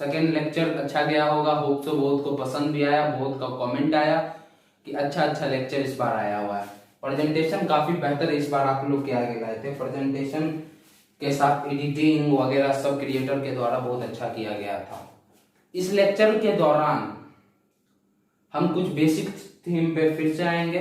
Second lecture अच्छा गया होगा, होप सो बहुत को पसंद भी आया, बहुत का कमेंट आया कि अच्छा लेक्चर इस बार आया हुआ है। प्रेजेंटेशन काफी बेहतर इस बार आप लोग के आगे लाए थे, प्रेजेंटेशन के साथ एडिटिंग वगैरह सब क्रिएटर के द्वारा बहुत अच्छा किया गया था। इस लेक्चर के दौरान हम कुछ बेसिक थीम पे फिर से आएंगे।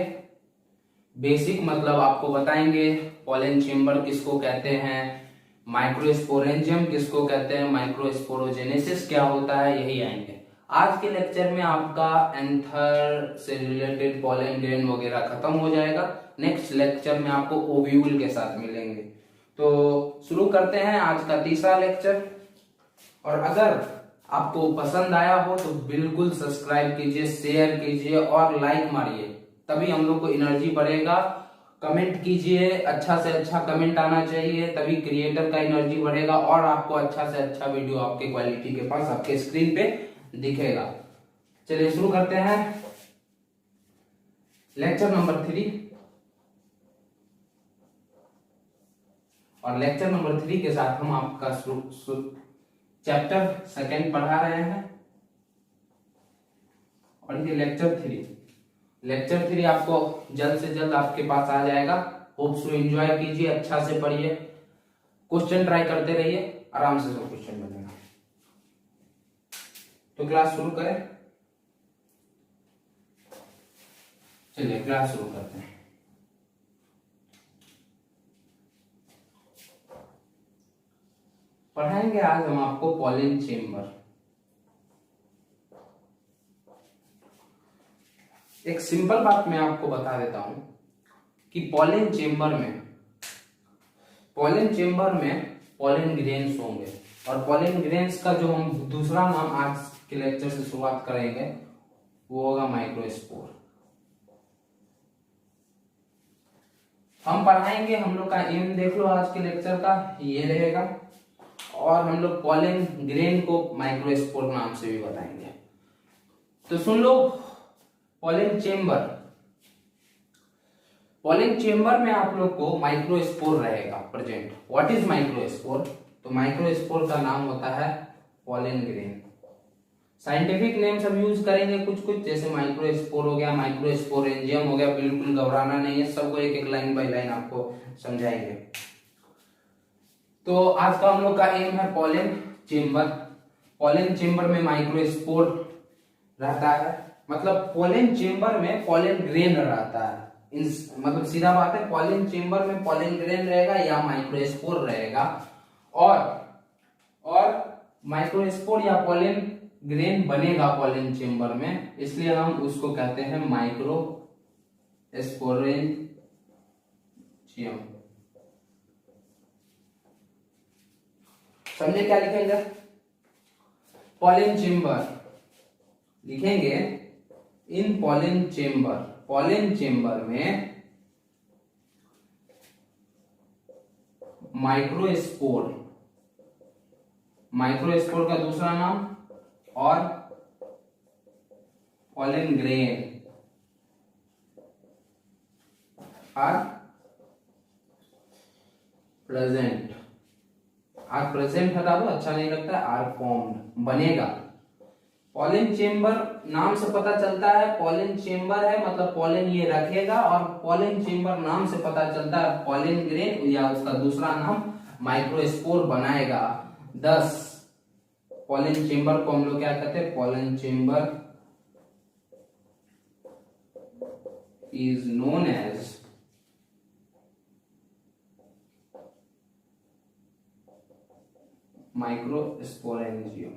बेसिक मतलब आपको बताएंगे पॉलन चेम्बर किसको कहते हैं, माइक्रोस्पोरेंजियम किसको कहते हैं, माइक्रोस्पोरोजेनेसिस क्या होता है, यही आएंगे। आज के लेक्चर में आपका एंथर से रिलेटेड पॉलन ग्रेन वगैरह खत्म हो जाएगा। नेक्स्ट लेक्चर में आपको ओव्यूल के साथ मिलेंगे। तो शुरू करते हैं आज का तीसरा लेक्चर। और अगर आपको पसंद आया हो तो बिल्कुल सब्सक्राइब कीजिए, शेयर कीजिए और लाइक मारिए, तभी हम लोग को एनर्जी बढ़ेगा। कमेंट कीजिए, अच्छा से अच्छा कमेंट आना चाहिए, तभी क्रिएटर का एनर्जी बढ़ेगा और आपको अच्छा से अच्छा वीडियो आपके क्वालिटी के पास आपके स्क्रीन पे दिखेगा। चलिए शुरू करते हैं लेक्चर नंबर 3। और लेक्चर नंबर 3 के साथ हम आपका चैप्टर सेकेंड पढ़ा रहे हैं। और ये लेक्चर 3 आपको जल्द से जल्द आपके पास आ जाएगा। होप सो एंजॉय कीजिए, अच्छा से पढ़िए, क्वेश्चन ट्राई करते रहिए, आराम से सब क्वेश्चन बनेगा। तो क्लास शुरू करें। चलिए क्लास शुरू करते हैं। पढ़ाएंगे आज हम आपको पॉलन चेम्बर। एक सिंपल बात मैं आपको बता देता हूं कि पॉलन चेम्बर में पॉलन ग्रेन्स होंगे। और पॉलन ग्रेन्स का जो हम दूसरा नाम आज के लेक्चर से शुरुआत करेंगे वो होगा माइक्रोस्पोर। हम पढ़ाएंगे, हम लोग का एम देख लो आज के लेक्चर का ये रहेगा। और हम लोग पॉलन ग्रेन को माइक्रोस्पोर नाम से भी बताएंगे। तो सुन लो, पॉलन चेम्बर में आप लोग को माइक्रोस्पोर रहेगा प्रेजेंट। What is microspore? तो माइक्रोस्पोर का नाम होता है पॉलन ग्रेन। साइंटिफिक नेम सब यूज करेंगे कुछ जैसे माइक्रोस्पोर हो गया, माइक्रोस्पोरेंजियम हो गया। बिल्कुल घबराना नहीं है, सबको एक एक लाइन बाय लाइन आपको समझाएंगे। तो आज का हम लोग का एम है पॉलन चेम्बर में माइक्रोस्पोर रहता है। मतलब पॉलन चेम्बर में पॉलन ग्रेन रहता है। मतलब सीधा बात है, पॉलन चेम्बर में पॉलन ग्रेन रहेगा या माइक्रोस्पोर रहेगा। और माइक्रोस्पोर या पॉलन ग्रेन बनेगा पॉलन चेम्बर में, इसलिए हम उसको कहते हैं माइक्रोस्पोरेंजियम। समझे क्या लिखेंगे? पॉलन चेम्बर लिखेंगे इन पॉलन चेम्बर में माइक्रोस्पोर का दूसरा नाम और पॉलन ग्रेन आर प्रेजेंट हटा दो, अच्छा नहीं लगता है। आर फॉर्म्ड बनेगा। पॉलन चेम्बर नाम से पता चलता है, पॉलन चेम्बर है मतलब पॉलन ये रखेगा। और पॉलन चेम्बर नाम से पता चलता है पॉलन ग्रेन या उसका दूसरा नाम माइक्रोस्पोर बनाएगा। 10 पॉलन चेम्बर को हम लोग क्या कहते हैं? Pollen chamber is known as microsporangium.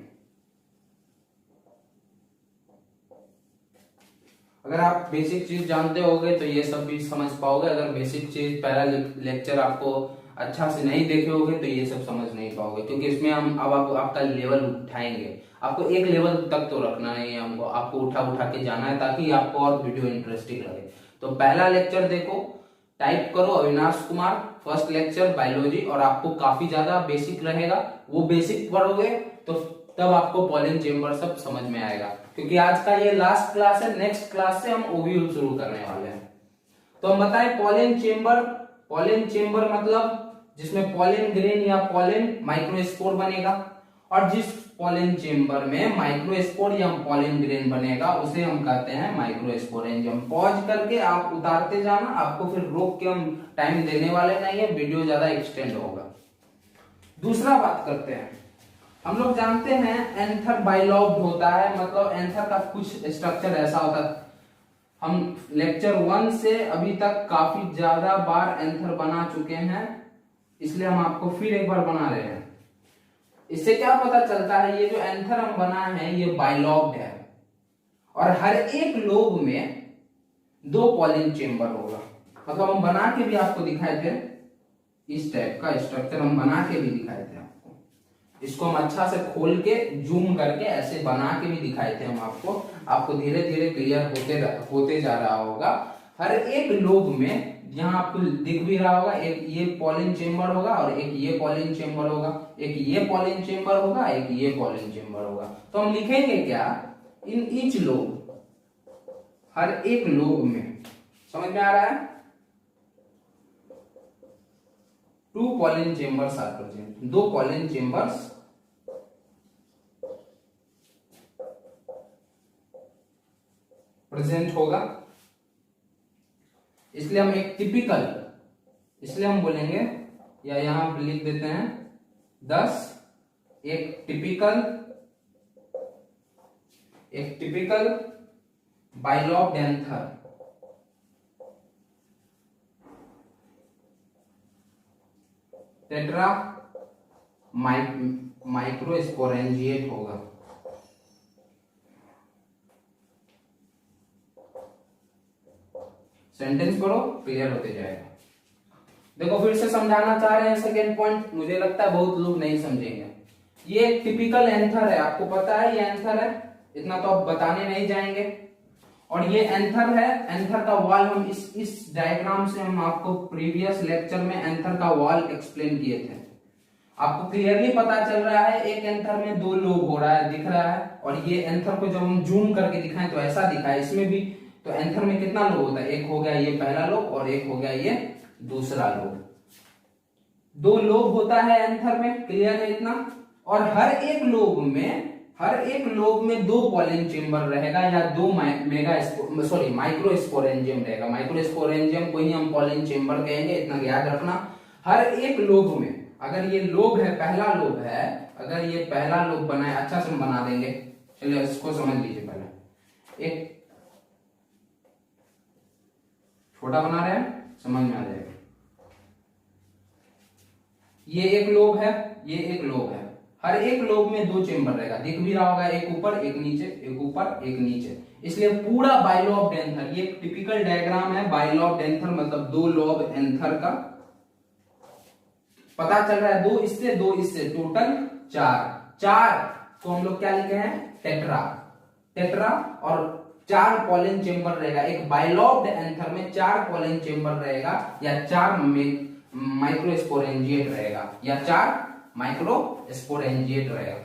अगर आप बेसिक चीज जानते होगे तो ये सब भी समझ पाओगे। अगर बेसिक चीज पहला लेक्चर आपको अच्छा से नहीं देखे होगे तो ये सब समझ नहीं पाओगे, क्योंकि इसमें हम अब आपका लेवल उठाएंगे। आपको एक लेवल तक तो रखना है, हमको आपको उठा के जाना है ताकि आपको और वीडियो इंटरेस्टिंग लगे। तो पहला लेक्चर देखो, टाइप करो Avinash Kumar, first lecture biology, और आपको काफी ज्यादा बेसिक रहेगा। वो बेसिक पढ़ोगे तो तब आपको पॉलन चेम्बर सब समझ में आएगा, क्योंकि आज का ये लास्ट क्लास है। नेक्स्ट क्लास से हम ओव्यूल शुरू करने वाले हैं। तो हम बताएं पॉलन चेम्बर मतलब जिसमें पॉलन ग्रेन या पॉलन माइक्रोस्पोर बनेगा। और जिस पॉलिन चेम्बर में माइक्रोस्पोरियम पॉलिन ग्रेन बनेगा, उसे हम कहते हैं माइक्रोस्पोरेंजियम। पॉज करके आप उतारते जाना, आपको फिर रोक के हम टाइम देने वाले नहीं है, वीडियो ज्यादा एक्सटेंड होगा। दूसरा बात करते हैं, हम लोग जानते हैं एंथर बाइलॉब्ड होता है, मतलब एंथर का कुछ स्ट्रक्चर ऐसा होता है। हम लेक्चर 1 से अभी तक काफी ज्यादा बार एंथर बना चुके हैं, इसलिए हम आपको फिर एक बार बना रहे हैं। इससे क्या पता चलता है, ये जो एंथर हम बनाए हैं ये बाइलॉब्ड है और हर एक लोब में 2 पॉलिन चेम्बर होगा। मतलब हम बना के भी आपको दिखाए थे, इस टाइप का स्ट्रक्चर हम बना के भी दिखाए थे आपको। इसको हम अच्छा से खोल के जूम करके ऐसे बना के भी दिखाए थे हम आपको धीरे धीरे क्लियर होते जा रहा होगा। हर एक लोब में यहाँ आपको दिख भी रहा होगा, एक ये पॉलिन चेम्बर होगा और एक ये पॉलिन चेम्बर होगा, एक ये पॉलिन चेम्बर होगा, एक ये पॉलिन चेम्बर होगा। तो हम लिखेंगे क्या, इन ईच लोब, हर एक लोब में, समझ में आ रहा है, 2 pollen chambers are present, 2 pollen chambers present होगा। इसलिए हम एक टिपिकल, इसलिए हम बोलेंगे या यहां लिख देते हैं 10, एक टिपिकल बाइलॉब्ड एंथर टेट्रा माइक्रोस्पोरेंजिएट होगा। सेंटेंस पढ़ो, क्लियर होते जाएगा। देखो फिर से समझाना चाह रहे हैं सेकेंड पॉइंट, मुझे लगता है बहुत लोग नहीं समझेंगे। ये एक टिपिकल एंथर है, आपको पता है ये एंथर है, इतना तो आप बताने नहीं जाएंगे। और ये एंथर है, एंथर का वॉल हम इस डायग्राम से हम आपको प्रीवियस लेक्चर में एंथर का वॉल एक्सप्लेन किए थे। आपको क्लियरली पता चल रहा है एक एंथर में 2 लोब हो रहा है, दिख रहा है। और ये एंथर को जब हम जूम करके दिखाएं तो ऐसा दिखाए, इसमें भी तो एंथर में कितना लोब होता है, एक हो गया ये पहला लोब और एक हो गया ये दूसरा लोब। 2 लोब होता है एंथर में, क्लियर है इतना। और हर एक लोब में 2 पॉलिन चेम्बर रहेगा या 2 माइक्रोस्पोरेंजियम रहेगा। माइक्रोस्पोरेंजियम को ही हम पॉलिन चेम्बर कहेंगे, इतना याद रखना। हर एक लोब में, अगर ये लोब है, पहला लोब है, अगर ये पहला लोब बना है, अच्छा से हम बना देंगे, चलिए इसको समझ लीजिए। पहले एक छोटा बना रहे हैं, समझ में आ जाएगा। ये एक लोब है, ये एक लोब है, हर एक लोब में 2 चेम्बर रहेगा, दिख भी रहा होगा, एक ऊपर एक नीचे, एक ऊपर एक नीचे। इसलिए पूरा बाइलॉब्ड एंथर, ये एक टिपिकल डायग्राम है बाइलॉब्ड एंथर, मतलब 2 लोब एंथर का पता चल रहा है। 2 इससे 2 इससे, टोटल 4 को हम लोग क्या लिखे हैं, टेट्रा। और 4 पॉलिन चेम्बर रहेगा, एक बाइलॉब्ड एंथर में 4 पॉलिन चेम्बर रहेगा या 4 माइक्रोस्पोरेंजिएट रहेगा या 4 माइक्रोस्पोरेंजिएट रहेगा।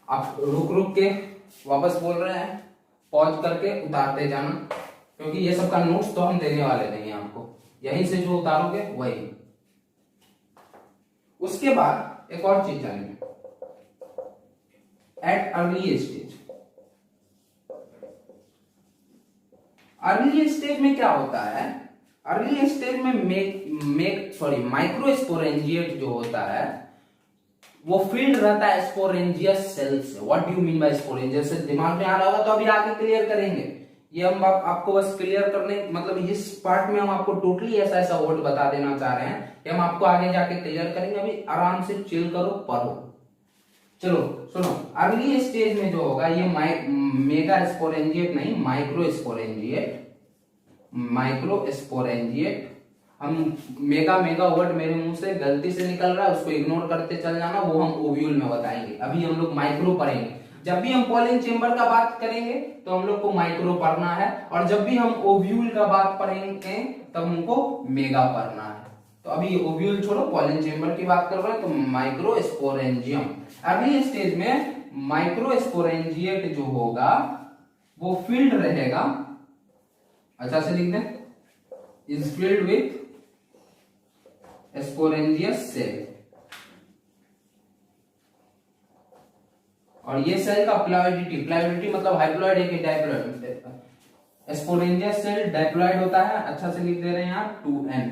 आप रुक के वापस बोल रहे हैं, पॉज करके उतारते जाना, क्योंकि ये सब का नोट्स तो हम देने वाले नहीं है आपको, यहीं से जो उतारोगे वही। उसके बाद एक और चीज जानेंगे, at early stage. Early stage में क्या होता है, अर्ली स्टेज में माइक्रोस्पोरेंजिएट जो होता है वो फील्ड रहता है स्पोरेंजियस सेल से। What do you mean by sporogenous cell, दिमाग में आ रहा होगा तो अभी आगे क्लियर करेंगे। ये हम आपको बस क्लियर करने, मतलब इस पार्ट में हम आपको टोटली ऐसा वर्ड बता देना चाह रहे हैं कि हम आपको आगे जाके क्लियर करेंगे। अभी आराम से चिल करो, पढ़ो। चलो सुनो, अर्ली स्टेज में जो होगा ये मेगा स्पोरेंजिएट नहीं, माइक्रोस्पोरेंजिएट। हम मेगा वर्ड मेरे मुंह से गलती से निकल रहा है, उसको इग्नोर करते चल जाना, वो हम ओव्यूल में बताएंगे। अभी हम लोग माइक्रो पढ़ेंगे। जब भी हम पॉलिन चेम्बर का बात करेंगे तो हम लोग को माइक्रो पढ़ना है, और जब भी हम ओव्यूल का बात पढ़ेंगे तब हमको मेगा पढ़ना है। तो अभी ओव्यूल छोड़ो, पॉलिन चेम्बर की बात कर रहे हैं तो माइक्रोस्पोरेंजियम। अर्ली स्टेज में माइक्रोस्पोरेंजिएट जो होगा वो फील्ड रहेगा, अच्छा से लिख दें, इज फील्ड विथ स्पोरेंजियस सेल। और ये सेल का प्लॉइडिटी, प्लॉइडिटी मतलब हाइप्लॉइड है कि डाइप्लॉइड। स्पोरेंजियस सेल डाइप्लॉइड होता है, अच्छा से लिख दे रहे हैं यहाँ 2n।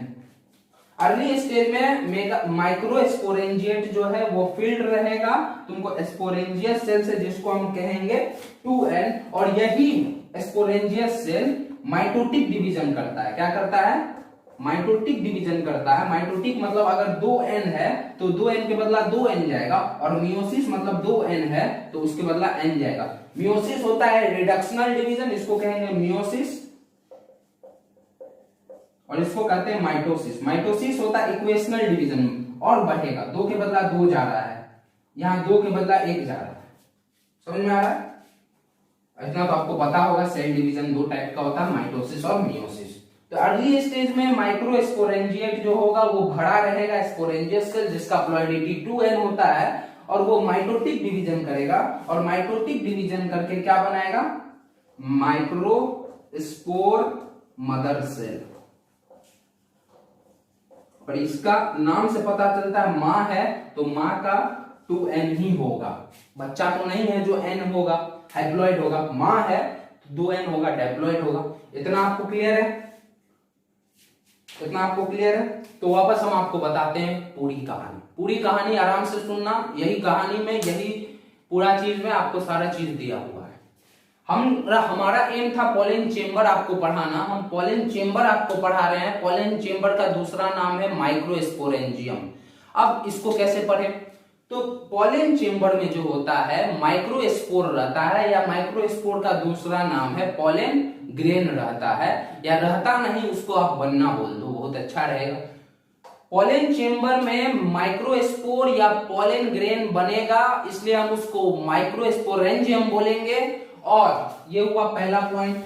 अर्ली स्टेज में माइक्रो स्पोरेंजिएट जो है वो फील्ड रहेगा तुमको स्पोरेंजियस सेल से, जिसको हम कहेंगे 2n। और यही स्पोरेंजियस सेल माइटोटिक डिवीजन करता है। क्या करता है? माइटोटिक डिवीजन करता है। माइटोटिक मतलब अगर 2n है तो 2n के बदला 2n जाएगा, और मियोसिस मतलब 2n है तो उसके बदला n जाएगा। मियोसिस होता है रिडक्शनल डिवीजन, इसको कहेंगे मियोसिस, और इसको कहते हैं माइटोसिस। माइटोसिस होता है इक्वेशनल डिवीजन, और बढ़ेगा, 2 के बदला 2 जा रहा है, यहाँ 2 के बदला 1 जा रहा है। समझ में आ रहा है? इतना तो आपको पता होगा, सेल डिवीजन 2 टाइप का होता है, माइटोसिस और मियोसिस। तो अर्ली स्टेज में माइक्रो स्पोरेंजिएट जो होगा वो भरा रहेगा स्पोरेंजियस सेल, जिसका प्लॉइडिटी 2n होता है, और वो माइटोटिक डिवीजन करेगा, और माइटोटिक डिवीजन करके क्या बनाएगा? Micro spore mother cell. और इसका नाम से पता चलता है माँ है तो माँ का 2n ही होगा, बच्चा तो नहीं है जो n होगा, हाइप्लॉइड होगा। माँ है तो 2n होगा, डाइप्लॉइड होगा। इतना आपको क्लियर है? इतना आपको क्लियर है? तो वापस हम आपको बताते हैं पूरी कहानी। पूरी कहानी आराम से सुनना, यही कहानी में, यही पूरा चीज में आपको सारा चीज दिया हुआ है। हमारा एम था पोलन चेंबर आपको पढ़ाना, हम पोलन चेंबर आपको पढ़ा रहे हैं। पोलन चेंबर का दूसरा नाम है माइक्रोस्पोरेंजियम। अब इसको कैसे पढ़े? तो पोलन चेंबर में जो होता है माइक्रोस्पोर रहता है, या माइक्रोस्पोर का दूसरा नाम है पोलन ग्रेन रहता है, या रहता नहीं, उसको आप बनना बोल दो, बहुत अच्छा रहेगा। पोलन चेंबर में माइक्रोस्पोर या पोलन ग्रेन बनेगा, इसलिए हम उसको माइक्रोस्पोरेंजियम बोलेंगे। और ये हुआ पहला पॉइंट,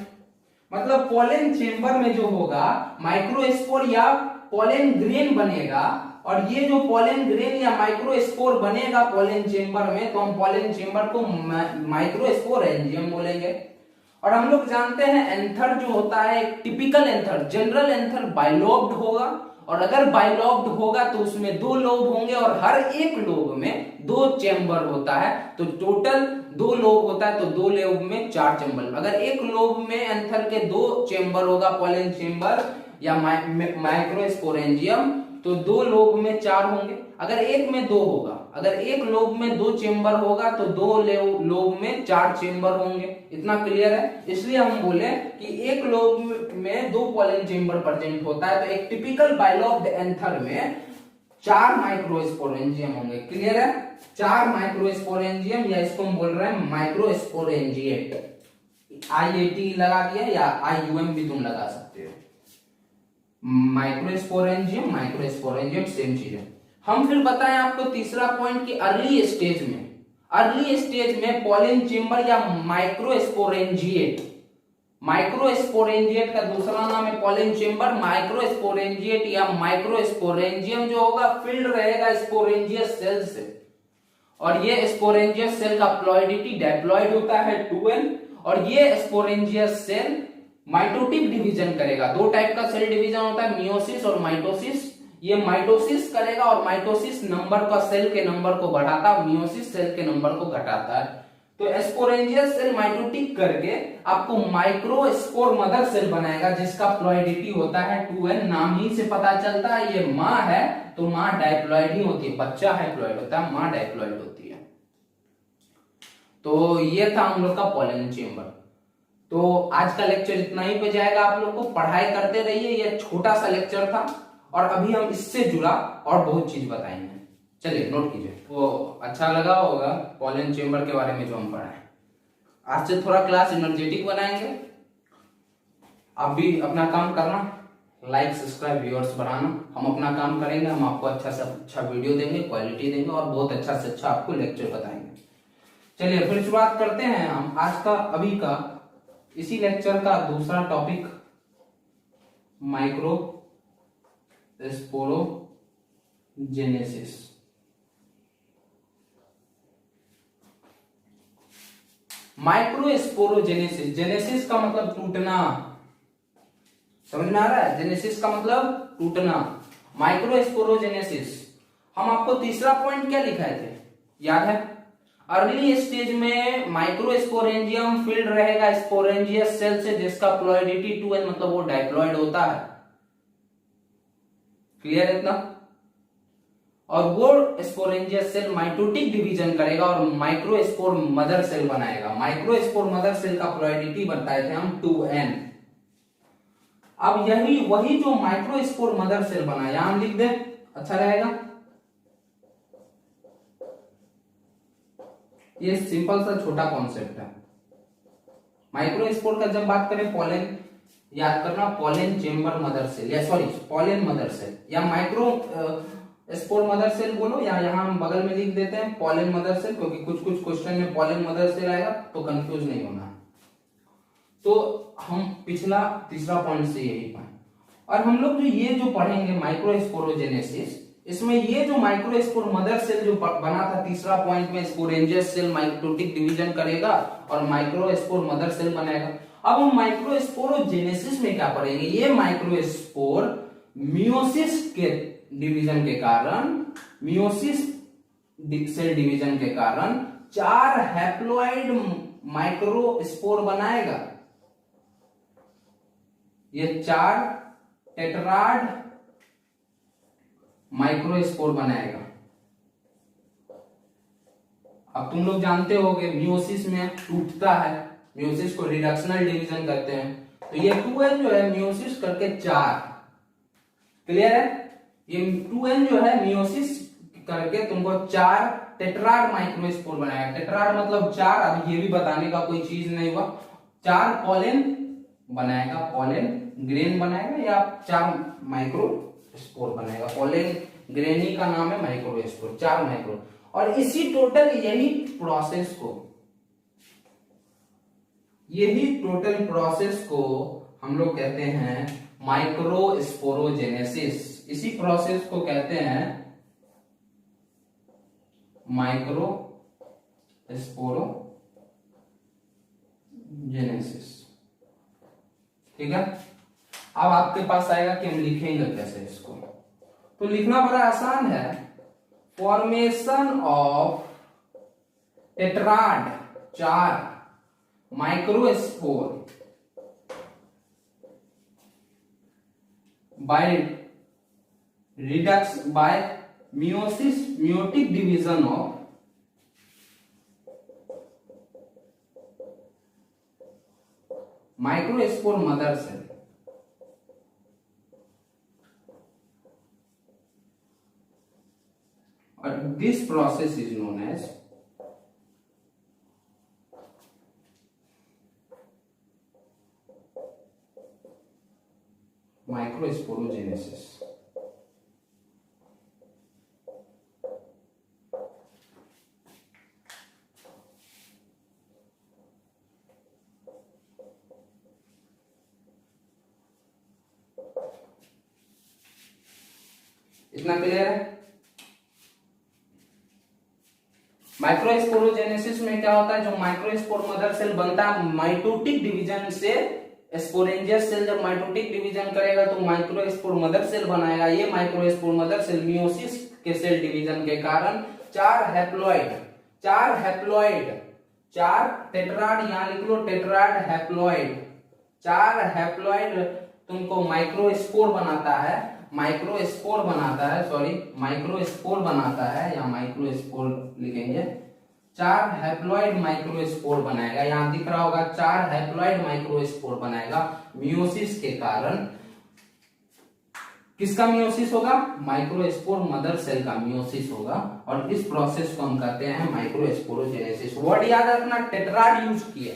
मतलब पोलन चेंबर में जो होगा माइक्रोस्पोर या पोलन ग्रेन बनेगा, और ये जो पोलन ग्रेन या माइक्रोस्पोर बनेगा पोलन चेंबर में, तो हम पोलन चेंबर को माइक्रोस्पोरेंजियम बोलेंगे। और हम लोग जानते हैं एंथर जो होता है एक typical anther, general anther bilobed होगा, और अगर बाइलोब्ड होगा तो उसमें 2 लोब होंगे, और हर एक लोब में 2 चेंबर होता है, तो टोटल 2 लोब होता है, तो 2 लोब में 4 चेंबर। अगर एक लोब में एंथर के 2 चेंबर होगा पोलन चेंबर या माइक्रोस्पोरेंजियम, तो 2 लोब में 4 होंगे। अगर एक में 2 होगा, अगर एक लोब में 2 चेंबर होगा तो 2 लोब में 4 चेंबर होंगे। इतना क्लियर है? इसलिए हम बोले कि एक लोब में 2 पोलन चेंबर प्रेजेंट होता है, तो एक टिपिकल बाइलोब्ड एंथर में 4 माइक्रोस्पोरेंजियम होंगे। क्लियर है? 4 माइक्रोस्पोरेंजियम, या इसको हम बोल रहे हैं माइक्रोस्पोरेंजिएट। IAT लगा दिया, या IUM भी तुम लगा सकते हो। माइक्रोस्पोरेंजियम, माइक्रोस्पोरेंजियम सेम चीज है। हम फिर बताएं आपको तीसरा पॉइंट कि अर्ली स्टेज में पोलन चेंबर या माइक्रोस्पोरेंजिएट, माइक्रोस्पोरेंजिएट का दूसरा नाम है पोलन चेंबर। माइक्रोस्पोरेंजिएट या माइक्रोस्पोरेंजियम जो होगा फील्ड रहेगा स्पोरेंजियस सेल से, और ये स्पोरेंजियस सेल का प्लॉइडिटी डाइप्लॉइड होता है 2n, और ये स्पोरेंजियस सेल माइटोटिक डिवीजन करेगा। 2 टाइप का सेल डिवीजन होता है, मियोसिस और माइटोसिस। ये माइटोसिस करेगा, और माइटोसिस नंबर का सेल के नंबर को बढ़ाता, मियोसिस सेल के नंबर को घटाता है। तो स्पोरेंजियस सेल माइटोटिक करके आपको माइक्रोस्पोर मदर सेल बनाएगा, जिसका प्लॉइडिटी होता है 2n। नाम ही से पता चलता है ये माँ है तो माँ डाइप्लॉइड ही होती है, बच्चा हाइप्लॉइड होता है, माँ डाइप्लॉइड होती है। तो ये था हम लोग का पोलन चेंबर। तो आज का लेक्चर इतना ही पे जाएगा, आप लोग को पढ़ाई करते रहिए। ये छोटा सा लेक्चर था, और अभी हम इससे जुड़ा और बहुत चीज बताएंगे। चलिए नोट कीजिए। वो अच्छा लगा होगा पोलन चेंबर के बारे में जो हम पढ़ाएं। आज से थोड़ा क्लास एनर्जेटिक बनाएंगे। आप भी अपना काम करना, लाइक सब्सक्राइब व्यूअर्स बढ़ाना। हम अपना काम करेंगे, हम आपको अच्छा से अच्छा वीडियो देंगे, क्वालिटी देंगे, और बहुत अच्छा से अच्छा आपको लेक्चर बताएंगे। चलिए फिर शुरुआत करते हैं हम आज का, अभी का इसी लेक्चर का दूसरा टॉपिक, माइक्रोस्पोरोजेनेसिस। माइक्रोस्पोरोजेनेसिस, जेनेसिस का मतलब टूटना, समझ में आ रहा है? जेनेसिस का मतलब टूटना, माइक्रोस्पोरोजेनेसिस। हम आपको तीसरा पॉइंट क्या लिखाए थे, याद है? अर्ली स्टेज में माइक्रोस्पोरेंजियम फिल्ड रहेगा स्पोरेंजियस सेल से, जिसका प्लॉइडिटी 2n, मतलब वो डाइप्लॉइड होता है। क्लियर है इतना? और वो स्पोरेंजियस सेल माइटोटिक डिवीजन करेगा और माइक्रोस्पोर मदर सेल बनाएगा। माइक्रोस्पोर मदर सेल का प्लॉइडिटी बताए थे हम 2n। अब वही जो माइक्रोस्पोर मदर सेल बना, यहां हम लिख दें, अच्छा रहेगा। ये सिंपल सा छोटा कॉन्सेप्ट है। माइक्रोस्पोर का जब बात करें, पॉलन याद करना, पॉलन चेंबर मदर सेल, या सॉरी पॉलन मदर सेल, या माइक्रो स्पोर मदर सेल बोलो, या यहां हम बगल में लिख देते हैं पॉलन मदर सेल, क्योंकि कुछ कुछ क्वेश्चन में पॉलन मदर सेल आएगा तो कंफ्यूज नहीं होना। तो हम पिछला तीसरा पॉइंट से यही पाए। और हम लोग जो पढ़ेंगे माइक्रोस्पोरोजेनेसिस, इसमें ये जो माइक्रोस्पोर मदर सेल जो बना था तीसरा पॉइंट में, स्पोरेंजियस सेल माइटोटिक डिवीजन करेगा और माइक्रोस्पोर मदर सेल बनाएगा। अब हम माइक्रोस्पोरोजेनेसिस में क्या पढ़ेंगे, ये माइक्रोस्पोर मियोसिस के डिवीजन के कारण, मियोसिस सेल डिवीजन के कारण 4 हैप्लॉइड माइक्रोस्पोर बनाएगा। ये 4 टेट्राड माइक्रोस्पोर बनाएगा। अब तुम लोग जानते होगे मियोसिस में टूटता है, मियोसिस को रिडक्शनल डिवीजन करते हैं, तो ये 2n जो है मियोसिस करके 4, क्लियर है? ये 2n जो है मियोसिस करके तुमको 4 टेट्राड माइक्रोस्पोर बनाएगा। टेट्राड मतलब 4, अब ये भी बताने का कोई चीज नहीं हुआ। 4 पॉलन बनाएगा, पॉलन ग्रेन बनाएगा, या 4 माइक्रोस्पोर बनाएगा। पॉलन ग्रेनी का नाम है माइक्रोस्पोर, 4 माइक्रो। और इसी टोटल यही टोटल प्रोसेस को हम लोग कहते हैं माइक्रोस्पोरोजेनेसिस। इसी प्रोसेस को कहते हैं माइक्रोस्पोरोजेनेसिस। ठीक है? अब आपके पास आएगा कि हम लिखेंगे कैसे इसको। तो लिखना बड़ा आसान है। Formation of tetrad 4 microspore by meiotic division of microspore mother cell. और this process is known as microsporogenesis. इतना क्लियर है? माइक्रोस्पोरोजेनेसिस में क्या होता है, जो माइक्रोस्पोर मदर सेल बनता है माइटोटिक डिवीजन से, स्पोरेंजियस सेल जब माइटोटिक डिवीजन करेगा तो माइक्रोस्पोर मदर सेल बनाएगा। ये माइक्रोस्पोर मदर सेल मियोसिस के सेल डिवीजन के कारण 4 हैप्लॉइड 4 टेट्राड, यहां लिख लो टेट्राड हैप्लॉइड, 4 हैप्लॉइड तुमको माइक्रोस्पोर बनाता है, माइक्रोस्पोर बनाता है, या माइक्रोस्पोर लिखेंगे, 4 हैप्लॉइड माइक्रोस्पोर बनाएगा। यहां दिख रहा होगा 4 हैप्लॉइड माइक्रोस्पोर बनाएगा मियोसिस के कारण। किसका मियोसिस होगा? माइक्रोस्पोर मदर सेल का मियोसिस होगा। और इस प्रोसेस को हम कहते हैं माइक्रोस्पोरोजेनेसिस। वर्ड याद रखना, टेट्राड यूज किए,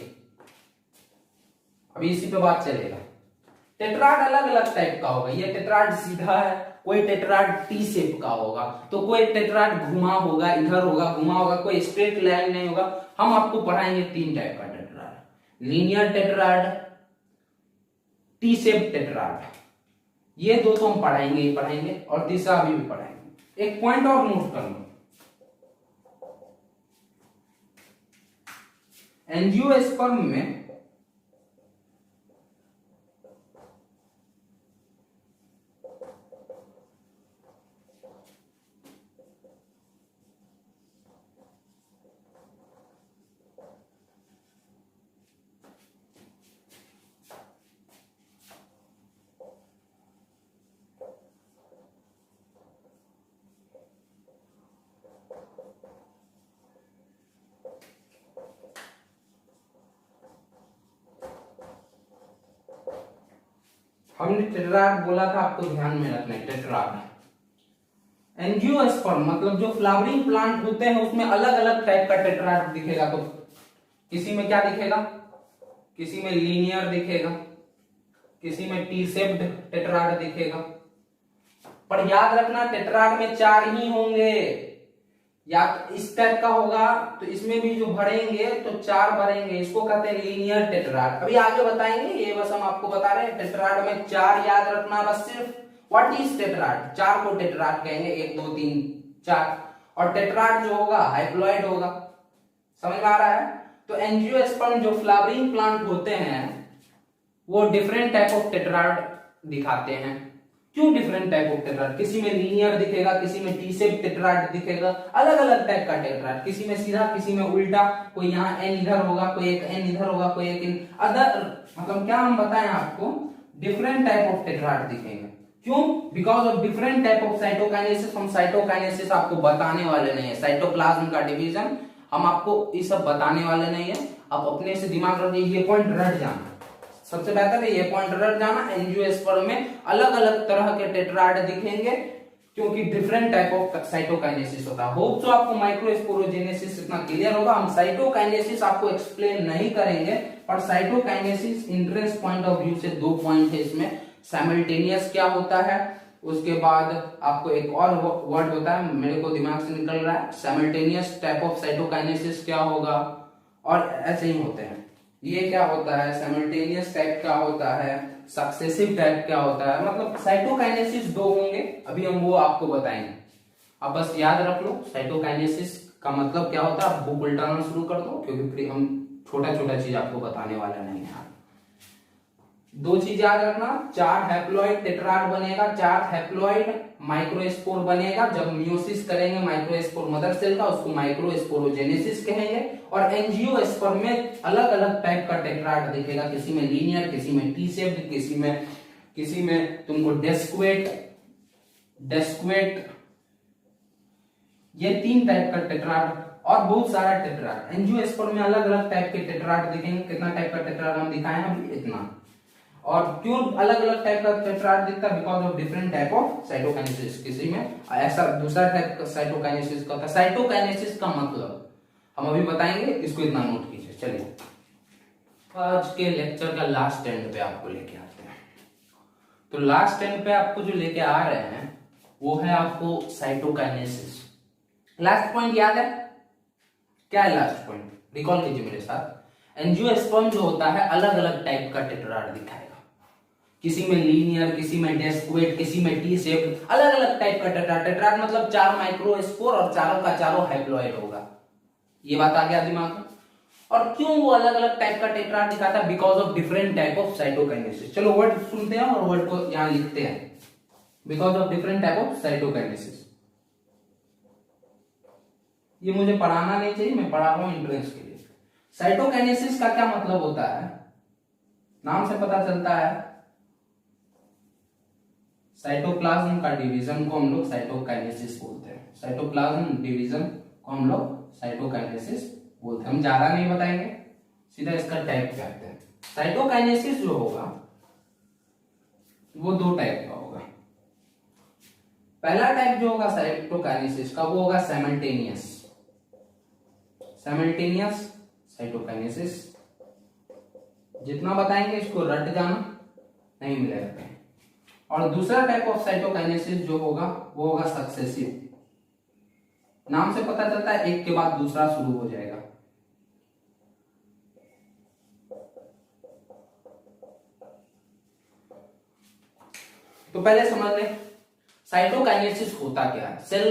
अभी इसी पे बात चलेगा। टेट्राड अलग अलग टाइप का होगा। ये टेट्राड सीधा है, कोई टेट्राड टी शेप का होगा, तो कोई टेट्राड घुमा होगा, इधर होगा, घुमा होगा, कोई स्ट्रेट लाइन नहीं होगा। हम आपको पढ़ाएंगे 3 टाइप का tetrad, linear tetrad, T shape tetrad. ये 2 तो हम पढ़ाएंगे ही पढ़ाएंगे, और तीसरा अभी भी पढ़ाएंगे। एक पॉइंट और नोट कर लो, एंजियोस्पर्म में हमने टेट्राड बोला था, आपको ध्यान में रखना है टेट्राड। एंजियोस्पर्म मतलब जो फ्लावरिंग प्लांट होते हैं उसमें अलग अलग टाइप का टेट्राड दिखेगा। तो किसी में क्या दिखेगा, किसी में लीनियर दिखेगा, किसी में टी शेप्ड टेट्राड दिखेगा। पर याद रखना टेट्राड में 4 ही होंगे, या तो इस टाइप का होगा तो इसमें भी जो भरेंगे तो 4 भरेंगे, इसको कहते हैं लीनियर टेट्राड। अभी आगे बताएंगे, ये बस हम आपको बता रहे हैं टेट्राड में 4 याद रखना बस सिर्फ। व्हाट इज टेट्राड, 4 को टेट्राड कहेंगे, 1 2 3 4। और टेट्राड जो होगा हाइप्लॉइड होगा, समझ में आ रहा है। तो एंजियोस्पर्म जो फ्लावरिंग प्लांट होते हैं वो डिफरेंट टाइप ऑफ टेट्राड दिखाते हैं। क्यों डिफरेंट टाइप ऑफ टेट्राड, किसी में लीनियर दिखेगा, किसी में टी शेप टेट्राड दिखेगा, अलग अलग टाइप का टेट्राड, किसी में सीधा, किसी में उल्टा, कोई यहाँ एन इधर होगा, कोई एक एन इधर होगा, कोई एक अदर, मतलब क्या हम बताएं आपको, डिफरेंट टाइप ऑफ टेट्राड दिखेंगे। क्यों, because of different type of cytokinesis. हम साइटोकाइनेसिस आपको बताने वाले नहीं है, साइटोप्लाज्म का डिवीजन हम आपको ये सब बताने वाले नहीं है। आप अपने से दिमाग रखिए, ये पॉइंट रट जाना, सबसे बेहतर है ये पॉइंट रट जाना। एंजियोस्पर्म में अलग अलग तरह के टेट्राड दिखेंगे क्योंकि डिफरेंट टाइप ऑफ साइटोकाइनेसिस होता है। होप सो आपको माइक्रोस्पोरोजेनेसिस इतना क्लियर होगा। हम साइटोकाइनेसिस आपको एक्सप्लेन नहीं करेंगे, पर cytokinesis interest point of view से 2 पॉइंट है इसमें। साइमल्टेनियस क्या होता है, उसके बाद आपको एक और वर्ड होता है, मेरे को दिमाग से निकल रहा है, साइमल्टेनियस टाइप ऑफ साइटोकाइनेसिस क्या होगा, और ऐसे ही होते हैं। ये क्या होता है, साइमल्टेनियस टाइप क्या होता है, सक्सेसिव टाइप क्या होता है, मतलब साइटोकाइनेसिस 2 होंगे, अभी हम वो आपको बताएंगे। अब बस याद रख लो साइटोकाइनेसिस का मतलब क्या होता है। आप बुक उल्टाना शुरू कर दो, क्योंकि फिर हम छोटा छोटा चीज आपको बताने वाला नहीं है। 2 चीज याद रखना, 4 हैप्लॉइड टेट्राड बनेगा, 4 हैप्लॉइड माइक्रोस्पोर बनेगा। जब मियोसिस करेंगे माइक्रोस्पोर मदर सेल का, उसको माइक्रोस्पोरोजेनेसिस कहेंगे। और एंजियोस्पर्म में अलग अलग टाइप का टेट्राड दिखेगा, किसी में लीनियर, किसी में टी शेप्ड, किसी में तुमको डेस्क्वेट, ये 3 टाइप का टेट्राड और बहुत सारा टेट्राड। एंजियोस्पर्म में अलग अलग टाइप के टेट्राड दिखेंगे। कितना टाइप का टेट्राड हम दिखाए हैं अभी, इतना। और क्यों अलग अलग टाइप का टेट्राड दिखता है, because of different type of cytokinesis. किसी में ऐसा दूसरा टाइप का साइटोकाइनेसिस का होता है। साइटोकाइनेसिस का मतलब हम अभी बताएंगे, इसको इतना नोट कीजिए। चलिए आज के लेक्चर का लास्ट एंड पे आपको लेके आते हैं। तो लास्ट एंड पे आपको जो लेके आ रहे हैं वो है आपको साइटोकाइनेसिस। लास्ट पॉइंट याद है, क्या है लास्ट पॉइंट, रिकॉल कीजिए मेरे साथ। एंजियोस्पर्म जो होता है अलग अलग टाइप का टेट्राड दिखाएगा, किसी में लीनियर, किसी में डेस्क्वेट, किसी में टी शेप, अलग अलग टाइप का टेट्राड। टेट्राड मतलब 4 माइक्रोस्पोर और चारों का चारों हैप्लॉइड होगा। ये बात आ गया दिमाग में। और क्यों वो अलग अलग टाइप का टेट्राड दिखाता है, because of different type of cytokinesis. चलो वर्ड सुनते हैं और वर्ड को यहां लिखते हैं, because of different type of cytokinesis. ये मुझे पढ़ाना नहीं चाहिए, मैं पढ़ा रहा हूं एंट्रेंस के लिए। साइटोकाइनेसिस का क्या मतलब होता है, नाम से पता चलता है, साइटोप्लाज्म का डिवीजन को हम लोग साइटोकाइनेसिस बोलते हैं। साइटोप्लाज्म डिवीजन को हम लोग साइटोकाइनेसिस बोलते हैं। हम ज्यादा नहीं बताएंगे, सीधा इसका टाइप कहते हैं। साइटोकाइनेसिस जो होगा वो 2 टाइप का होगा। पहला टाइप जो होगा साइटोकाइनेसिस का वो होगा साइमल्टेनियस साइटोकाइनेसिस। जितना बताएंगे इसको रट जाना, नहीं मिलेगा। और दूसरा टाइप ऑफ साइटोकाइनेसिस जो होगा वो होगा सक्सेसिव। नाम से पता चलता है एक के बाद दूसरा शुरू हो जाएगा। तो पहले समझ ले साइटोकाइनेसिस होता क्या है। सेल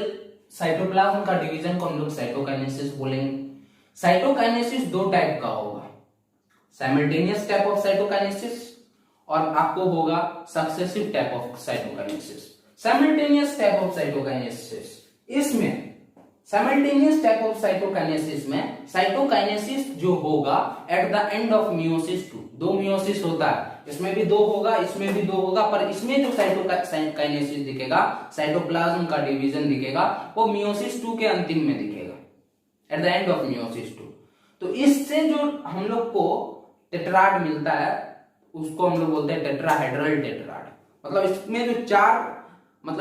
साइटोप्लाज्म का डिवीजन को हम लोग साइटोकाइनेसिस बोलेंगे। साइटोकाइनेसिस 2 टाइप का होगा, साइमल्टेनियस टाइप ऑफ साइटोकाइनेसिस और आपको होगा successive type of cytokinesis. Simultaneous type of cytokinesis, इसमें साइमल्टेनियस टाइप ऑफ साइटोकाइनेसिस में साइटोकाइनेसिस जो होगा at the end of meiosis 2, 2 meiosis होता है, इसमें भी 2 होगा, इसमें भी 2 होगा, पर इसमें जो साइटोकाइनेसिस दिखेगा, साइटोप्लाज्म का डिवीजन दिखेगा, वो मियोसिस 2 के अंतिम में दिखेगा, at the end of meiosis 2। तो इससे जो हम लोग को टेट्राड मिलता है उसको हम लोग बोलते हैं टेट्राहेड्रल टेट्राड। मतलब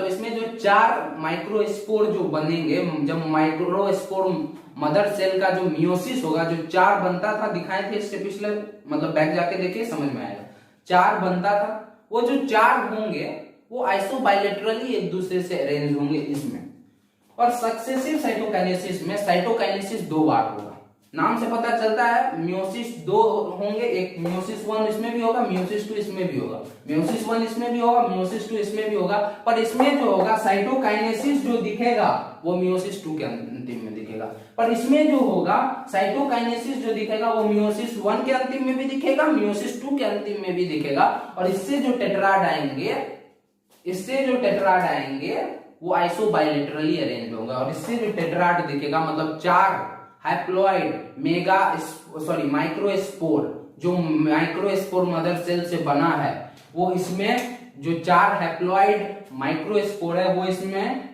इसमें जो चार माइक्रोस्पोर जो बनेंगे, जब माइक्रोस्पोर मदर सेल का जो मियोसिस होगा, जो चार बनता था, दिखाए थे इससे पिछले, मतलब बैक जाके देखिए समझ में आएगा, चार बनता था, वो जो चार होंगे वो आइसोबाइलेटरली एक दूसरे से अरेंज होंगे इसमें। और सक्सेसिव साइटोकाइनेसिस में साइटोकाइनेसिस 2 बार होगा। नाम से पता चलता है मियोसिस 2 होंगे, एक मियोसिस 1 इसमें भी होगा, मियोसिस 2 इसमें भी होगा, मियोसिस 1 इसमें भी होगा, मियोसिस 2 इसमें भी होगा। पर इसमें जो होगा साइटोकाइनेसिस जो दिखेगा वो मियोसिस 2 के अंतिम में दिखेगा। पर इसमें जो होगा साइटोकाइनेसिस जो दिखेगा वो मियोसिस 1 के अंतिम में भी दिखेगा, मियोसिस 2 के अंतिम में भी दिखेगा। और इससे जो टेट्राड आएंगे वो आइसोबाइलेटरली अरेंज होगा। और इससे जो टेट्राड दिखेगा मतलब चार हैप्लॉइड माइक्रोस्पोर, जो माइक्रोस्पोर मदर सेल से बना है, वो इसमें जो चार हैप्लॉइड माइक्रोस्पोर है वो इसमें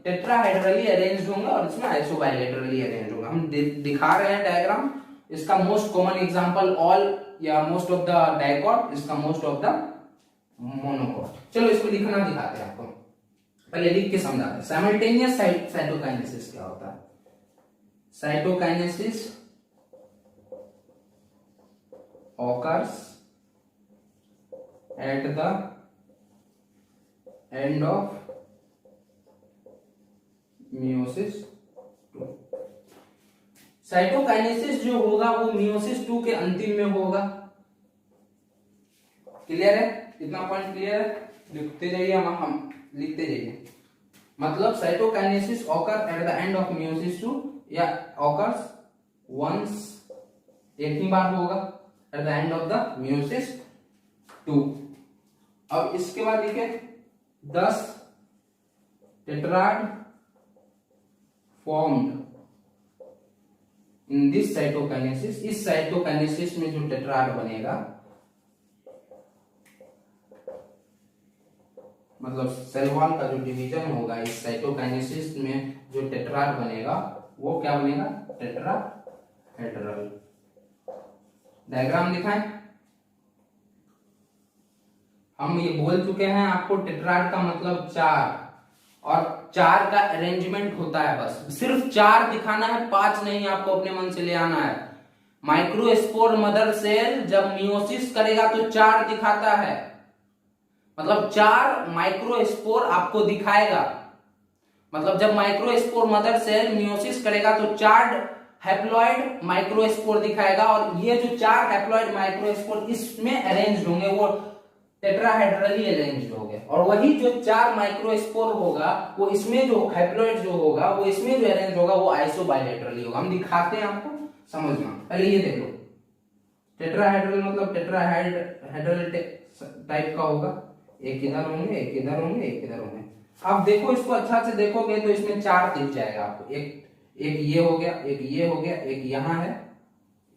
टेट्राहेड्रली अरेंज होंगे और इसमें आइसोबाइलेटरली अरेंज होगा। हम दिखा रहे हैं डायग्राम। इसका मोस्ट कॉमन एग्जांपल ऑल या मोस्ट ऑफ द डाइकॉट, इसका मोस्ट ऑफ द मोनोकॉट। चलो इसको लिखना दिखाते हैं आपको, पहले लिख के समझाते हैं। साइमल्टेनियस साइटोकाइनेसिस क्या होता है? Cytokinesis occurs at the end of meiosis 2। Cytokinesis जो होगा वो मियोसिस 2 के अंतिम में होगा। क्लियर है? इतना पॉइंट क्लियर है? लिखते जाइए, हम लिखते जाइए। मतलब cytokinesis occur at the end of meiosis 2 या ऑकर्स वंस, एक ही बार होगा at the end of the meiosis 2। अब इसके बाद लिखे 10 tetrad formed in this cytokinesis. इस साइटोकाइनेसिस में जो टेट्राड बनेगा, मतलब सेल वॉल का जो डिवीजन होगा, इस साइटोकाइनेसिस में जो टेट्राड बनेगा वो क्या बनेगा? टेट्राहेड्रल। डायग्राम दिखाएं। हम ये बोल चुके हैं आपको टेट्राड का मतलब चार, और चार का अरेंजमेंट होता है, बस सिर्फ चार दिखाना है, 5 नहीं आपको अपने मन से ले आना है। माइक्रोस्पोर मदर सेल जब मियोसिस करेगा तो 4 दिखाता है, मतलब 4 माइक्रोस्पोर आपको दिखाएगा। मतलब जब माइक्रोस्पोर मदर सेल मियोसिस करेगा तो 4 हैप्लॉइड माइक्रोस्पोर दिखाएगा, और ये जो 4 हैप्लॉइड माइक्रोस्पोर इसमें अरेंज होंगे वो टेट्राहेड्रली अरेंज होंगे। और वही जो 4 माइक्रोस्पोर होगा वो इसमें जो हैप्लॉइड जो होगा वो इसमें जो अरेंज होगा वो आइसोबाइलेटरली होगा। हम दिखाते हैं आपको समझना। पहले ये देख लो, टेट्राहेड्रल मतलब टेट्राहेड्रल टाइप का होगा, एक इधर होंगे, एक इधर होंगे, एक इधर होंगे। अब देखो इसको अच्छा से देखोगे तो इसमें 4 दिख जाएगा आपको, एक ये हो गया, एक ये हो गया, एक यहाँ है,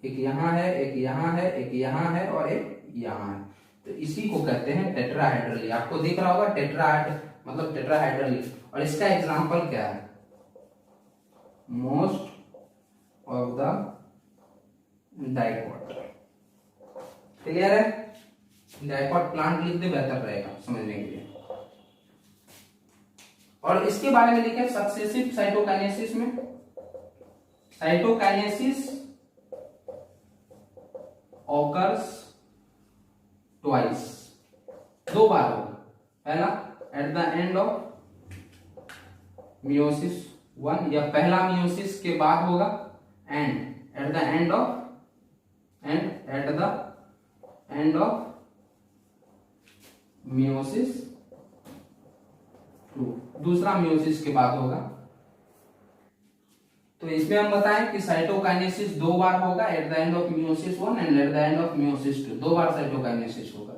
एक यहाँ है, एक यहाँ है, एक यहाँ है और एक यहाँ है। तो इसी को कहते हैं टेट्राहेड्रली। आपको दिख रहा होगा मतलब टेट्राहेड्रली। और इसका एग्जांपल क्या है? Most of the dicot. Clear है? डाइकॉट प्लांट लिख दे, बेहतर रहेगा समझने के लिए। और इसके बारे में लिखे सक्सेसिव साइटोकाइनेसिस में, साइटोकाइनेसिस ऑकर्स ट्वाइस, 2 बार होगा। पहला at the end of meiosis 1 या पहला मियोसिस के बाद होगा, and at the end of meiosis 2, दूसरा मियोसिस के बाद होगा। तो इसमें हम बताएं कि साइटोकाइनेसिस 2 बार होगा, at the end of meiosis 1 and at the end of meiosis 2, 2 bar cytokinesis होगा।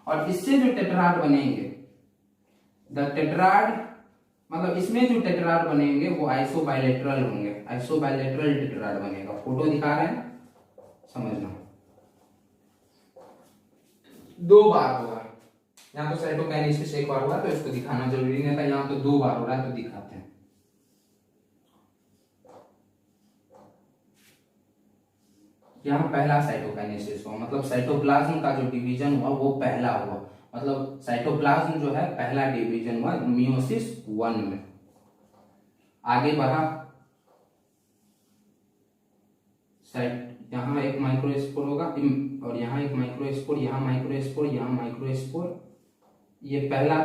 और इससे जो टेट्राड बनेंगे, द टेट्राड मतलब इसमें जो टेट्राड बनेंगे वो आइसोबाइलेटरल होंगे, आइसोबाइलेटरल टेट्राड बनेगा। फोटो दिखा रहे हैं, समझना। 2 बार होगा, यहाँ तो साइटोकाइनेसिस 1 बार हुआ तो इसको दिखाना जरूरी नहीं था, यहाँ तो 2 बार हो रहा है तो दिखाते हैं। यहाँ पहला साइटोकाइनेसिस हुआ, मतलब साइटोप्लाज्म का जो डिवीजन हुआ वो पहला हुआ, मतलब साइटोप्लाज्म जो है पहला डिवीजन हुआ मियोसिस 1 में। आगे बढ़ा, यहाँ एक माइक्रोस्पोर होगा और यहाँ एक माइक्रोस्पोर, यहाँ माइक्रोस्पोर, यहाँ माइक्रोस्पोर। ये पहला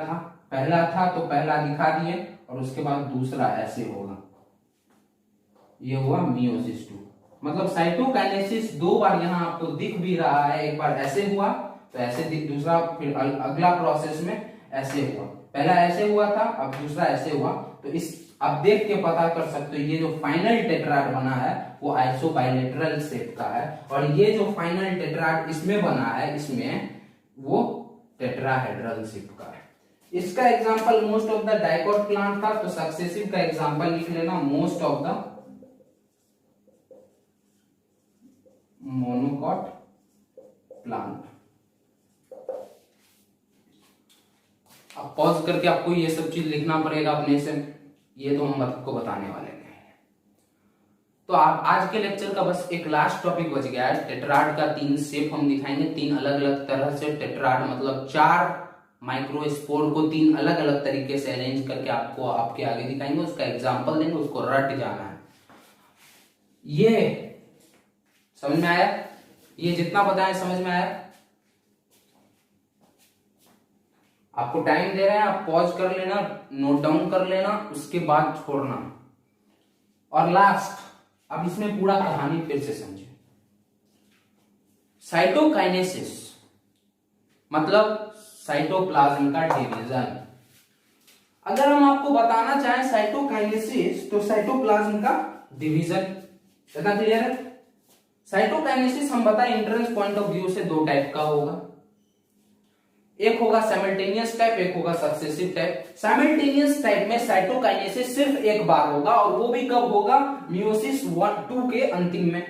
था तो पहला दिखा दिए, और उसके बाद दूसरा ऐसे होगा, ये हुआ मियोसिस 2। मतलब साइटोकाइनेसिस 2 बार यहाँ आपको दिख भी रहा है, एक बार ऐसे हुआ तो ऐसे दूसरा, फिर अगला प्रोसेस में ऐसे हुआ, पहला ऐसे हुआ था, अब दूसरा ऐसे हुआ। तो इस आप देख के पता कर सकते हो ये जो फाइनल टेट्राड बना है वो आइसोबाइलेटरल शेप का है, और ये जो फाइनल टेट्राड इसमें बना है इसमें वो टेट्राहेड्रल शेप का है। इसका example most of the dicot plant था, तो सक्सेसिव का एग्जांपल लिख लेना most of the monocot plant. अब पॉज करके आपको ये सब चीज लिखना पड़ेगा अपने से, ये तो हम आपको बताने वाले हैं। तो आप आज के लेक्चर का बस एक लास्ट टॉपिक बच गया है, टेट्राड का 3 शेप हम दिखाएंगे, 3 अलग अलग तरह से टेट्राड, मतलब 4 माइक्रोस्पोर को 3 अलग अलग तरीके से अरेंज करके आपको आपके आगे दिखाएंगे, उसका एग्जांपल देंगे, उसको रट जाना है। ये समझ में आया? ये जितना बताया समझ में आया? आपको टाइम दे रहे हैं, आप पॉज कर लेना, नोट डाउन कर लेना, उसके बाद छोड़ना। और लास्ट, अब इसमें पूरा कहानी फिर से समझे। साइटोकाइनेसिस मतलब साइटोप्लाज्म का डिवीजन। अगर हम आपको बताना चाहें साइटोकाइनेसिस, तो साइटोप्लाज्म का डिवीजन, इतना क्लियर है? साइटोकाइनेसिस हम बताएं इंट्रेंस पॉइंट ऑफ व्यू से 2 टाइप का होगा, एक होगा साइमल्टेनियस टाइप, एक होगा सक्सेसिव टाइप। साइमल्टेनियस टाइप में साइटोकाइनेसिस सिर्फ एक बार होगा, और वो भी कब होगा? मियोसिस 1-2 के अंतिम में।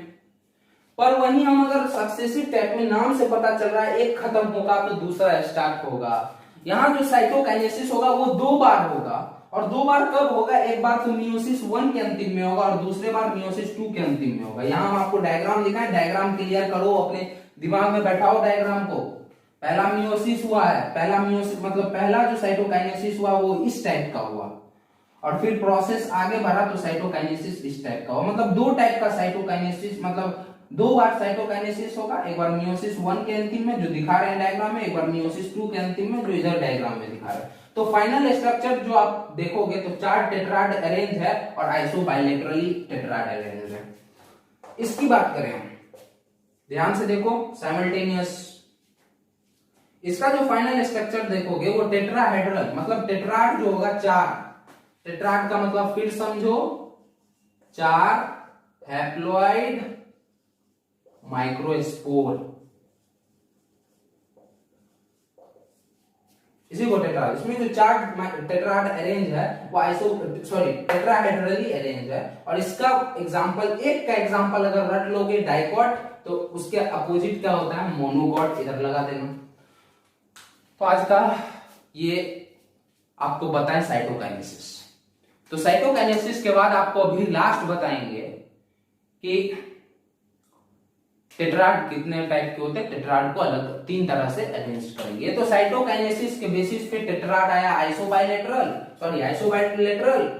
पर वहीं हम अगर सक्सेसिव टाइप में, नाम से पता चल रहा है एक खत्म होगा तो दूसरा स्टार्ट होगा। यहाँ जो साइटोकाइनेसिस होगा वो 2 बार होगा, और 2 बार कब होगा? एक बार तो मियोसिस 1 के अंतिम में होगा, और दूसरे बार मियोसिस 2 के अंतिम में होगा। यहाँ हम आपको डायग्राम दिखाएं, डायग्राम क्लियर करो, अपने दिमाग में बैठाओ डायग्राम को। पहला मियोसिस हुआ है, पहला मियोसिस मतलब पहला जो साइटोकाइनेसिस हुआ वो इस टाइप का हुआ, और फिर प्रोसेस आगे बढ़ा तो साइटोकाइनेसिस इस टाइप का हुआ। मतलब 2 टाइप का साइटोकाइनेसिस, मतलब 2 बार साइटोकाइनेसिस होगा, एक बार मियोसिस 1 के अंतिम में जो दिखा रहे हैं डायग्राम में, एक बार मियोसिस 2 के अंतिम में जो इधर डायग्राम में दिखा रहे हैं। तो फाइनल स्ट्रक्चर जो आप देखोगे तो 4 टेट्राड अरेंज है और आइसोबाइलेटरली टेट्राड अरेंज है। इसकी बात करें, ध्यान से देखो, साइमल्टेनियस, इसका जो फाइनल स्ट्रक्चर देखोगे वो टेट्राहेड्रल, मतलब टेट्राड जो होगा 4, टेट्राड का मतलब फिर समझो 4 हैप्लॉइड माइक्रोस्पोर, इसी को टेट्राड। इसमें जो 4 टेट्राड अरेंज है वो टेट्राहेड्रली अरेंज है। और इसका एग्जांपल, एक का एग्जांपल अगर रट लोगे डाइकॉट, तो उसके अपोजिट क्या होता है? मोनोकॉट। इधर लगा देना। तो आज का ये आपको बताएं साइटोकाइनेसिस। तो साइटोकाइनेसिस के बाद आपको अभी लास्ट बताएंगे कि टेट्राड कितने टाइप के होते हैं, टेट्राड को अलग 3 तरह से अरेंज करेंगे। तो साइटोकाइनेसिस के बेसिस पे टेट्राड आया आइसोबाइलेटरल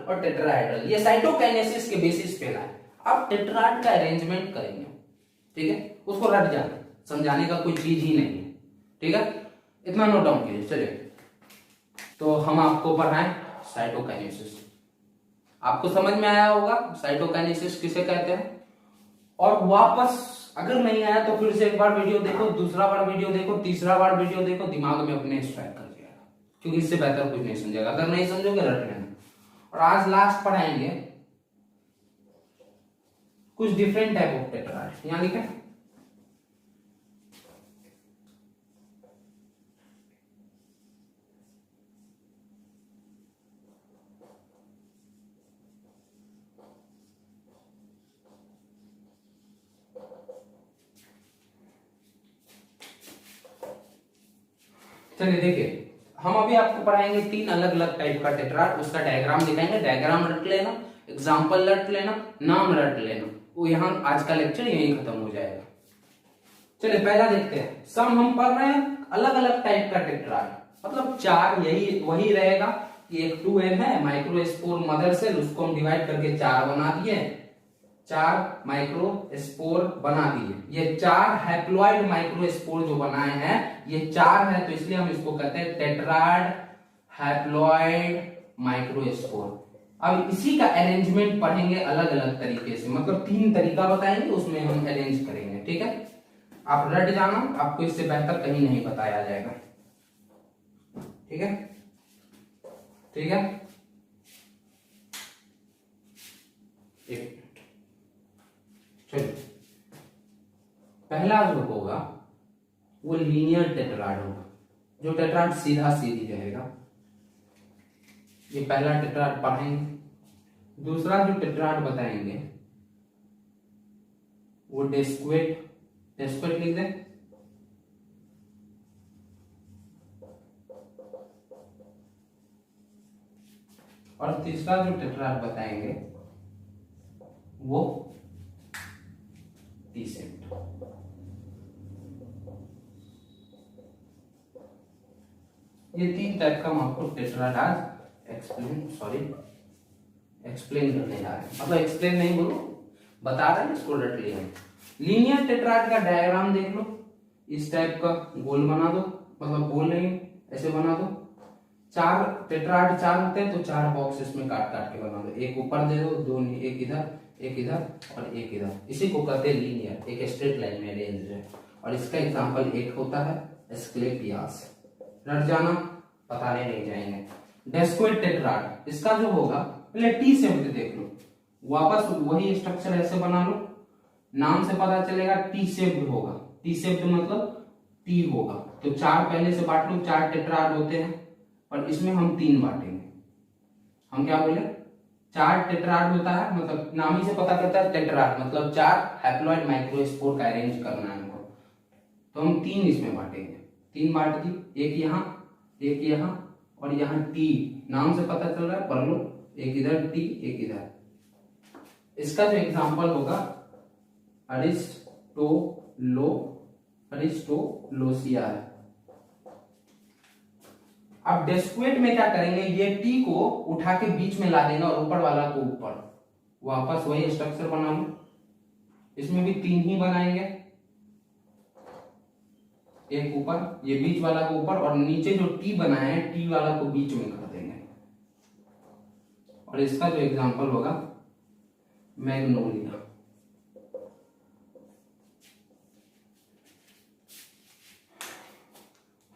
और टेट्राहेड्रल, ये साइटोकाइनेसिस के बेसिस पे लाए। अब टेट्राड का अरेंजमेंट करेंगे, ठीक है? उसको रट जाना, समझाने का कोई चीज ही नहीं है, ठीक है? इतना नोट डाउन कीजिए। चलिए, तो हम आपको पढ़ाएं साइटोकाइनेसिस। आपको समझ में आया होगा साइटोकाइनेसिस किसे कहते हैं। और वापस अगर नहीं आया तो फिर से एक बार वीडियो देखो, दूसरा बार वीडियो देखो, तीसरा बार वीडियो देखो, दिमाग में अपने स्ट्राइक कर जाएगा, क्योंकि इससे बेहतर कुछ नहीं समझेगा। अगर नहीं समझोगे रट लेना। और आज लास्ट पढ़ाएंगे कुछ डिफरेंट टाइप ऑफ टेट्राड। यहां लिखा है, चलिए देखिए, हम अभी आपको पढ़ाएंगे 3 अलग अलग टाइप का टेट्राड, उसका डायग्राम दिखाएंगे। डायग्राम रट लेना, एग्जांपल रट लेना, नाम रट लेना। वो यहाँ आज का लेक्चर यहीं खत्म हो जाएगा, चलिए पहला देखते हैं। सम हम पढ़ रहे हैं अलग अलग टाइप का टेट्राड, मतलब चार यही वही रहेगा कि एक 2m है माइक्रोस्पोर मदर सेल, उसको हम डिवाइड करके चार बना दिए, चार माइक्रोस्पोर बना दिए। ये चार हैप्लॉइड माइक्रोस्पोर जो बनाए हैं ये चार है, तो इसलिए हम इसको कहते हैं टेट्राड हैप्लॉइड माइक्रोस्पोर। अब इसी का अरेंजमेंट पढ़ेंगे अलग अलग तरीके से, मतलब 3 तरीका बताएंगे उसमें हम अरेंज करेंगे, ठीक है। आप रट जाना, आपको इससे बेहतर कहीं नहीं बताया जाएगा, ठीक है ठीक है। एक मिनट, चलिए पहला जो होगा वो लीनियर टेट्राड होगा, जो टेट्राड सीधा सीधी रहेगा, ये पहला टेट्राड पढ़ेंगे। दूसरा जो टेट्राड बताएंगे वो डेस्क्वेट लिख दें, और तीसरा जो टेट्राड बताएंगे वो टीसेट। ये 3 टाइप का हम आपको टेट्राड आज एक्सप्लेन करने जा रहे हैं, मतलब एक्सप्लेन नहीं बोलो, बता रहे हैं, इसको रट लिया। लीनियर टेट्राड का डायग्राम देख लो, इस टाइप का गोल बना दो, मतलब गोल नहीं ऐसे बना दो। चार टेट्राड चार होते हैं तो 4 बॉक्स इसमें काट के बना दो, एक ऊपर दे दो, दो एक इधर और एक इधर, इसी को कहते हैं लीनियर, एक स्ट्रेट लाइन में अरेंज है। और इसका एग्जांपल एक होता है एस्क्लेपियास, रट जाना, बताने नहीं जाएंगे। डेस्क्वेट टेट्राड, इसका जो होगा पहले टी शेप देख लो, वापस वही स्ट्रक्चर ऐसे बना लो, नाम से पता चलेगा टी शेप्ड होगा, टी शेप्ड मतलब टी होगा, तो 4 पहले से बांट लो, 4 टेट्राड होते हैं और इसमें हम 3 बांटेंगे। हम क्या बोले, 4 टेट्राड होता है, मतलब नाम ही से पता करता है टेट्राड मतलब 4 हैप्लॉइड माइक्रोस्पोर का अरेंज करना है हमको, तो हम 3 इसमें बांटेंगे, 3 बांट दी, एक यहाँ और यहाँ टी, नाम से पता चल रहा है, पढ़ लो, एक इधर टी एक इधर। इसका जो एग्जांपल होगा अरिस्टोलोसिया है। अब डेस्क्वेट में क्या करेंगे, ये टी को उठा के बीच में ला देंगे और ऊपर वाला को ऊपर, वापस वही स्ट्रक्चर बना लो, इसमें भी 3 ही बनाएंगे, एक ऊपर, ये बीच वाला को ऊपर, और नीचे जो टी बनाए हैं टी वाला को बीच में कर देंगे। और इसका जो एग्जांपल होगा मैग्नोलिया।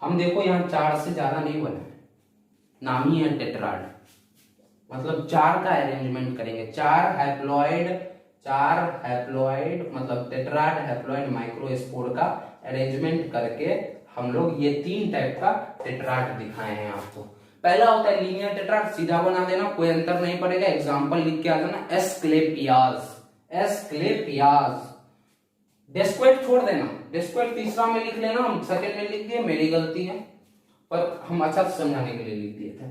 हम देखो यहाँ 4 से ज्यादा नहीं बने, नाम ही है टेट्राड, मतलब 4 का अरेंजमेंट करेंगे, 4 हैप्लॉइड मतलब टेट्राड हैप्लॉइड माइक्रोस्पोर का अरेंजमेंट करके हम लोग ये 3 टाइप का टेट्राड दिखाए हैं आपको। पहला होता है लीनियर टेट्राड, सीधा बना देना, कोई अंतर नहीं पड़ेगा, एग्जांपल लिख के आ जाना, एस्क्लेपियास। डेस्क्वेट छोड़ देना, डेस्क्वेट तीसरा में लिख लेना, हम सेकंड में लिख दिए, मेरी गलती है, पर हम अच्छा से समझाने के लिए लिख दिए थे।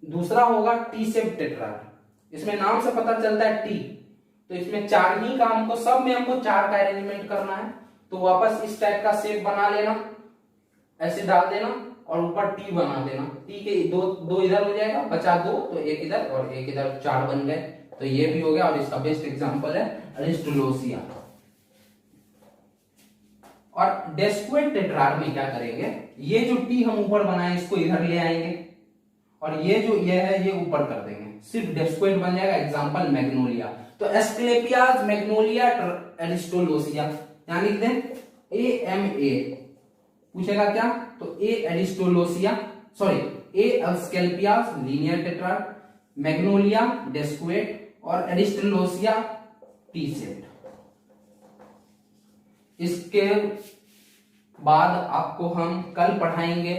दूसरा होगा टी शेप टेट्राड, इसमें नाम से पता चलता है टी, तो इसमें 4 ही का हमको, सब में हमको 4 का अरेंजमेंट करना है, तो वापस इस टाइप का शेप बना लेना, ऐसे डाल देना और ऊपर टी बना देना, टी के दो इधर हो जाएगा, बचा 2, तो एक इधर और एक इधर, 4 बन गए, तो ये भी हो गया। और इसका बेस्ट एग्जांपल है अरिस्टोलोसिया। और डेस्क्वेट टेट्राड में क्या करेंगे, ये जो टी हम ऊपर बनाए इसको इधर ले आएंगे और ये जो ये है ये ऊपर कर देंगे, सिर्फ डेस्क्वेट बन जाएगा। एग्जांपल मैग्नोलिया, तो एस्क्लेपियास, मैग्नोलिया, अरिस्टोलोसिया, यानी लिख दें AMA, पूछेगा क्या, तो ए एरिस्टोलोसिया, सॉरी ए एस्क्लेपियास लीनियर टेट्राड, मैग्नोलिया डेस्क्वेट और एरिस्टोलोसिया टी सेट। इसके बाद आपको हम कल पढ़ाएंगे,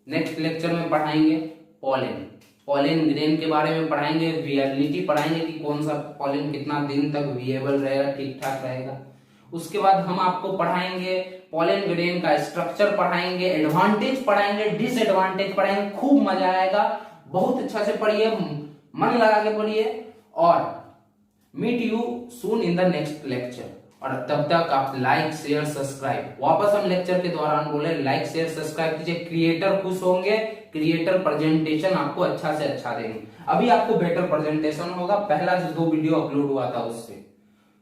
नेक्स्ट लेक्चर में पढ़ाएंगे पॉलन ग्रेन के बारे में पढ़ाएंगे, विएबिलिटी पढ़ाएंगे कि कौन सा पॉलन कितना दिन तक विएबल रहेगा, ठीक ठाक रहेगा। उसके बाद हम आपको पढ़ाएंगे पॉलन ग्रेन का स्ट्रक्चर पढ़ाएंगे, एडवांटेज पढ़ाएंगे, डिसएडवांटेज पढ़ाएंगे, खूब मजा आएगा, बहुत अच्छा से पढ़िए, मन लगा के पढ़िए। और meet you soon in the next lecture. और तब तक आप लाइक शेयर सब्सक्राइब, वापस हम लेक्चर के दौरान बोले लाइक शेयर सब्सक्राइब कीजिए, क्रिएटर खुश होंगे, क्रिएटर प्रेजेंटेशन आपको अच्छा से अच्छा देंगे। अभी आपको बेटर प्रेजेंटेशन होगा, पहला जो 2 वीडियो अपलोड हुआ था उससे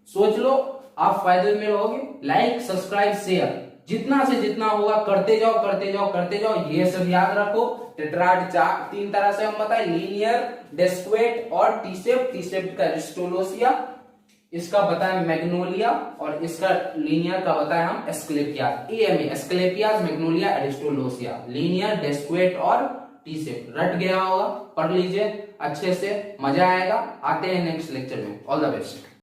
सोच लो आप फायदे में रहोगे। लाइक सब्सक्राइब शेयर जितना से जितना होगा करते जाओ करते जाओ करते जाओ। ये सब याद रखो। टेट्राड 3 तरह से हम बताए, लीनियर, डेस्क्वेट और टी शेप। टी शेप का एरिस्टोलोसिया, इसका बताया मैग्नोलिया, और इसका लीनियर का बताया हम एस्क्लेपियास। एएमए एस्क्लेपियास, मैग्नोलिया, एरिस्टोलोसिया, लीनियर, डेस्क्वेट और टी शेप। रट गया होगा, पढ़ लीजिए अच्छे से, मजा आएगा। आते हैं नेक्स्ट लेक्चर में। All the best.